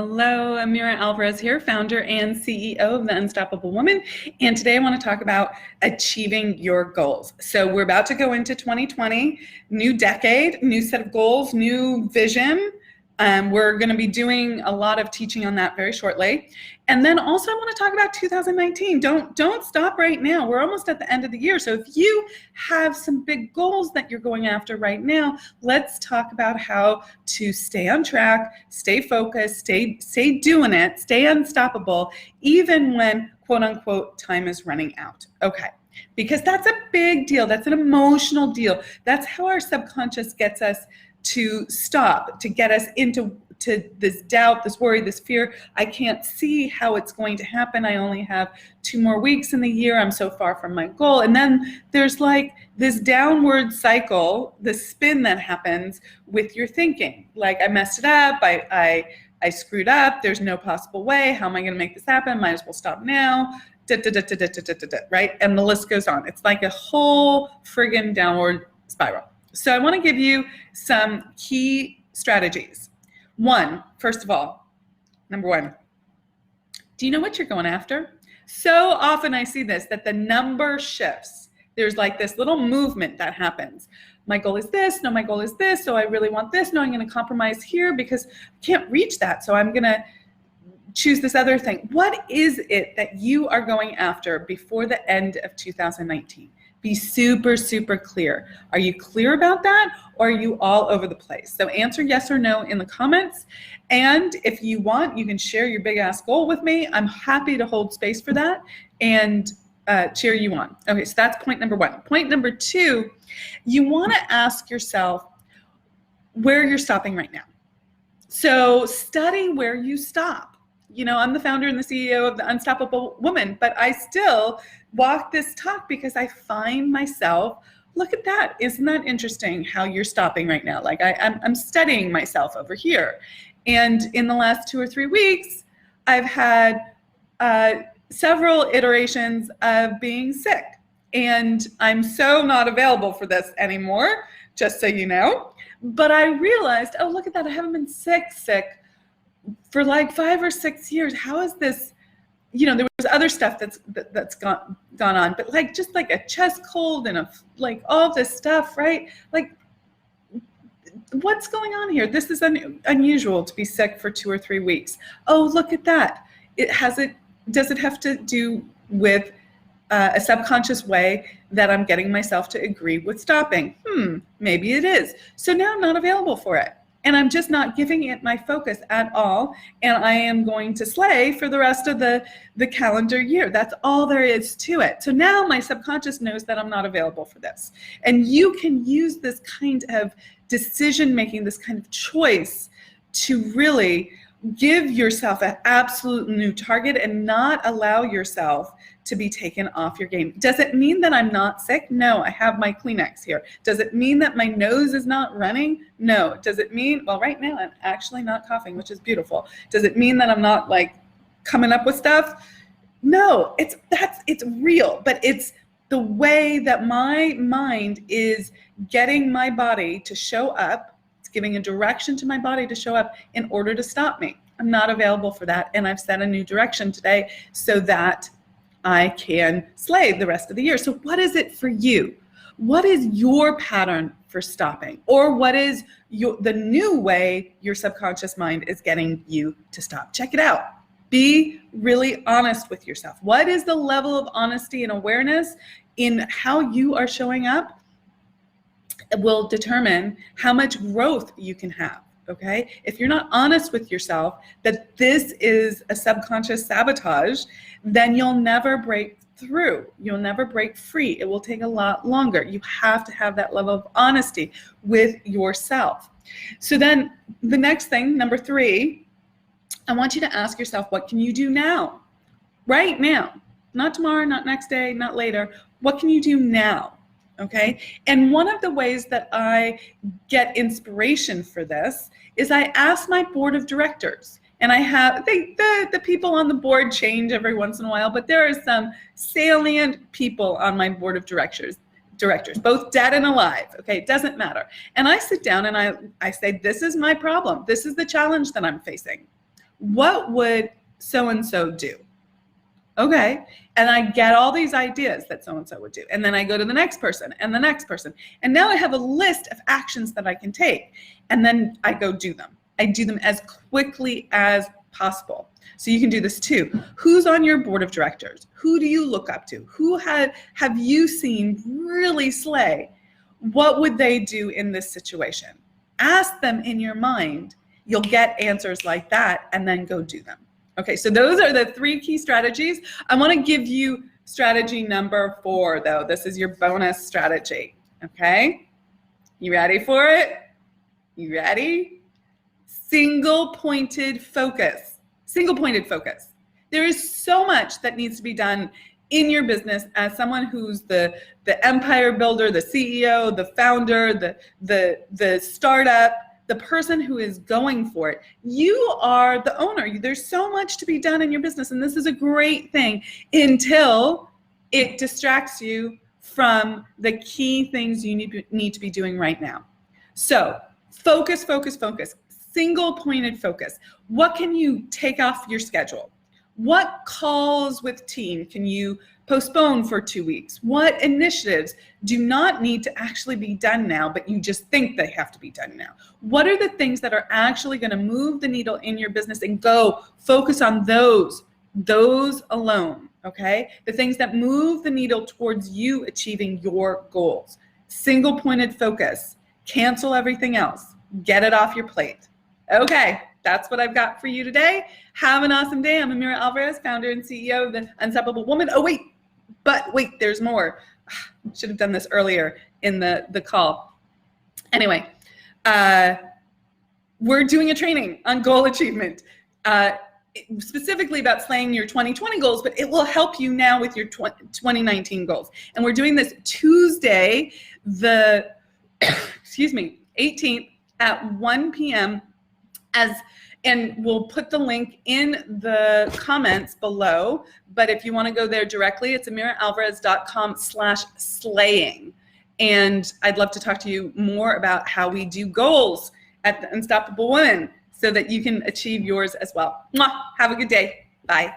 Hello, Amira Alvarez here, founder and CEO of The Unstoppable Woman. And today I want to talk about achieving your goals. So we're about to go into 2020, new decade, new set of goals, new vision. We're going to be doing a lot of teaching on that very shortly. And then also I want to talk about 2019. Don't stop right now. We're almost at the end of the year. So if you have some big goals that you're going after right now, let's talk about how to stay on track, stay focused, stay doing it, stay unstoppable, even when quote unquote time is running out. Okay. Because that's a big deal. That's an emotional deal. That's how our subconscious gets us to stop, to get us into this doubt, this worry, this fear. I can't see how it's going to happen. I only have 2 more weeks in the year. I'm so far from my goal. And then there's like this downward cycle, the spin that happens with your thinking. Like, I messed it up. I screwed up. There's no possible way. How am I going to make this happen? Might as well stop now. Right? And the list goes on. It's like a whole friggin' downward spiral. So I want to give you some key strategies. First of all, number 1, do you know what you're going after? So often I see this, that the number shifts. There's like this little movement that happens. My goal is this. No, my goal is this. So I really want this. No, I'm going to compromise here because I can't reach that. So I'm going to choose this other thing. What is it that you are going after before the end of 2019? Be super, super clear. Are you clear about that, or are you all over the place? So answer yes or no in the comments. And if you want, you can share your big ass goal with me. I'm happy to hold space for that and cheer you on. Okay, so that's point number 1. Point number 2, you want to ask yourself where you're stopping right now. So study where you stop. You know, I'm the founder and the CEO of The Unstoppable Woman, but I still walk this talk because I find myself, look at that. Isn't that interesting how you're stopping right now? Like I'm studying myself over here. And in the last 2 or 3 weeks, I've had several iterations of being sick. And I'm so not available for this anymore, just so you know. But I realized, oh, look at that. I haven't been sick for like 5 or 6 years. How is this? You know, there was other stuff that's gone on, but like just like a chest cold and like all this stuff, right? Like, what's going on here? This is unusual to be sick for 2 or 3 weeks. Oh, look at that. Does it have to do with a subconscious way that I'm getting myself to agree with stopping? Maybe it is. So now I'm not available for it. And I'm just not giving it my focus at all. And I am going to slay for the rest of the calendar year. That's all there is to it. So now my subconscious knows that I'm not available for this. And you can use this kind of decision making, this kind of choice to really give yourself an absolute new target and not allow yourself to be taken off your game. Does it mean that I'm not sick? No, I have my Kleenex here. Does it mean that my nose is not running? No. Does it mean, well, right now I'm actually not coughing, which is beautiful. Does it mean that I'm not like coming up with stuff? No, it's real, but it's the way that my mind is getting my body to show up. It's giving a direction to my body to show up in order to stop me. I'm not available for that. And I've set a new direction today so that I can slay the rest of the year. So what is it for you? What is your pattern for stopping? Or what is the new way your subconscious mind is getting you to stop? Check it out. Be really honest with yourself. What is the level of honesty and awareness in how you are showing up? It will determine how much growth you can have. Okay? If you're not honest with yourself that this is a subconscious sabotage, then you'll never break through. You'll never break free. It will take a lot longer. You have to have that level of honesty with yourself. So then the next thing, number 3, I want you to ask yourself, what can you do now? Right now. Not tomorrow, not next day, not later. What can you do now? Okay. And one of the ways that I get inspiration for this is I ask my board of directors, and I have, the people on the board change every once in a while, but there are some salient people on my board of directors, both dead and alive. Okay. It doesn't matter. And I sit down and I say, this is my problem. This is the challenge that I'm facing. What would so-and-so do? Okay. And I get all these ideas that so-and-so would do. And then I go to the next person and the next person. And now I have a list of actions that I can take. And then I go do them. I do them as quickly as possible. So you can do this too. Who's on your board of directors? Who do you look up to? Who have you seen really slay? What would they do in this situation? Ask them in your mind. You'll get answers like that, and then go do them. Okay, so those are the 3 key strategies. I want to give you strategy number 4, though. This is your bonus strategy. Okay, you ready for it? You ready? Single-pointed focus. Single-pointed focus. There is so much that needs to be done in your business as someone who's the empire builder, the CEO, the founder, the startup, the person who is going for it. You are the owner. There's so much to be done in your business, and this is a great thing until it distracts you from the key things you need to be doing right now. So focus, focus, focus. Single-pointed focus. What can you take off your schedule? What calls with team can you postpone for 2 weeks? What initiatives do not need to actually be done now, but you just think they have to be done now? What are the things that are actually going to move the needle in your business, and go focus on those alone, okay? The things that move the needle towards you achieving your goals. Single-pointed focus. Cancel everything else. Get it off your plate. Okay, that's what I've got for you today. Have an awesome day. I'm Amira Alvarez, founder and CEO of The Unstoppable Woman. Oh, wait, there's more. Should have done this earlier in the call. Anyway, we're doing a training on goal achievement, specifically about slaying your 2020 goals, but it will help you now with your 2019 goals. And we're doing this Tuesday, the 18th at 1 p.m. And we'll put the link in the comments below. But if you want to go there directly, it's amiraalvarez.com/slaying. And I'd love to talk to you more about how we do goals at the Unstoppable Woman so that you can achieve yours as well. Mwah! Have a good day. Bye.